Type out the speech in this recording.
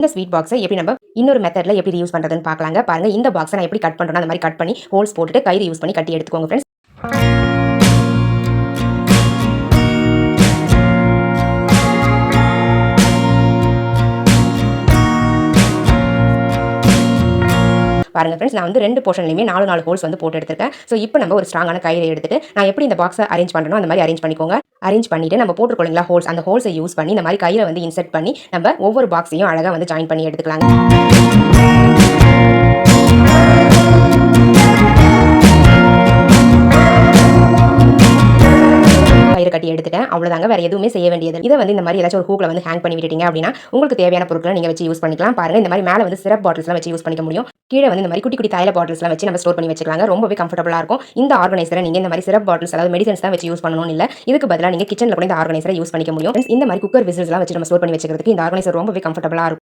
இந்த ஸ்வீட் பாக்ஸை எப்படி நம்ம இன்னொரு மெத்தட்ல எப்படி யூஸ் பண்றதுன்னு பார்க்கலாங்க. பாருங்க, இந்த பாக்ஸை நான் எப்படி கட் பண்றேன்னா அந்த மாதிரி கட் பண்ணி ஹோல்ஸ் போட்டுட்டு கயிறு யூஸ் பண்ணி கட்டி எடுத்துக்கோங்க ஃப்ரெண்ட்ஸ். பாருங்க ஃப்ரெண்ட்ஸ், நான் வந்து 2 போர்ஷன்லையுமே 4 ஹோல்ஸ் வந்து போட்டு எடுத்துருக்கேன். ஸோ இப்போ நம்ம ஒரு ஸ்ட்ராங்கான கயிறை எடுத்துட்டு நான் எப்படி இந்த பாக்ஸை அரேஞ்ச் பண்ணுறோம் அந்த மாதிரி அரேஞ்ச் பண்ணிக்கோங்க. அரேஞ்ச் பண்ணிட்டு நம்ம போட்டுருக்கோங்களா ஹோல்ஸ், அந்த ஹோல்ஸை யூஸ் பண்ணி இந்த மாதிரி கயிறை வந்து இன்செர்ட் பண்ணி நம்ம ஒவ்வொரு பாக்ஸையும் அழகாக வந்து ஜாயின் பண்ணி எடுத்துக்கலாங்க. கயிறு கட்டி எடுத்துட்டேன், அவ்வளோதாங்க. வேறு எதுவுமே செய்ய வேண்டியது. இதை வந்து இந்த மாதிரி ஏதாச்சும் ஒரு ஹூக்கில் வந்து ஹேங் பண்ணி விட்டுட்டீங்க அப்படின்னா உங்களுக்கு தேவையான பொருட்களை நீங்கள் வச்சு யூஸ் பண்ணிக்கலாம். பாருங்க, இந்த மாதிரி மேலே வந்து சிரப் பாட்டில்ஸ்லாம் வச்சு யூஸ் பண்ணிக்க முடியும். கீழே வந்து இந்த மாதிரி குட்டி குட்டி தைல பாட்டில்ஸ்லாம் வச்சு நம்ம ஸ்டோர் பண்ணி வச்சுக்கலாங்க. ரொம்பவே கம்ஃபர்டபுளாக இருக்கும். இந்த ஆர்கனைசரை நீங்கள் இந்த மாதிரி சிரப் பாட்டில்ஸ், அதாவது மெடிசன்ஸ் தான் வச்சு யூஸ் பண்ணணும்னு இல்லை. இதுக்கு பதிலாக நீங்கள் கிச்சனில் கூட இந்த ஆர்கனைசரை யூஸ் பண்ணிக்க முடியும். இந்த மாதிரி குக்கர் விசில்ஸ்லாம் வச்சு நம்ம ஸ்டோர் பண்ணி வச்சுக்கிறதுக்கு இந்த ஆர்கனைசர் ரொம்பவே கம்ஃபர்டபுளாக இருக்கும்.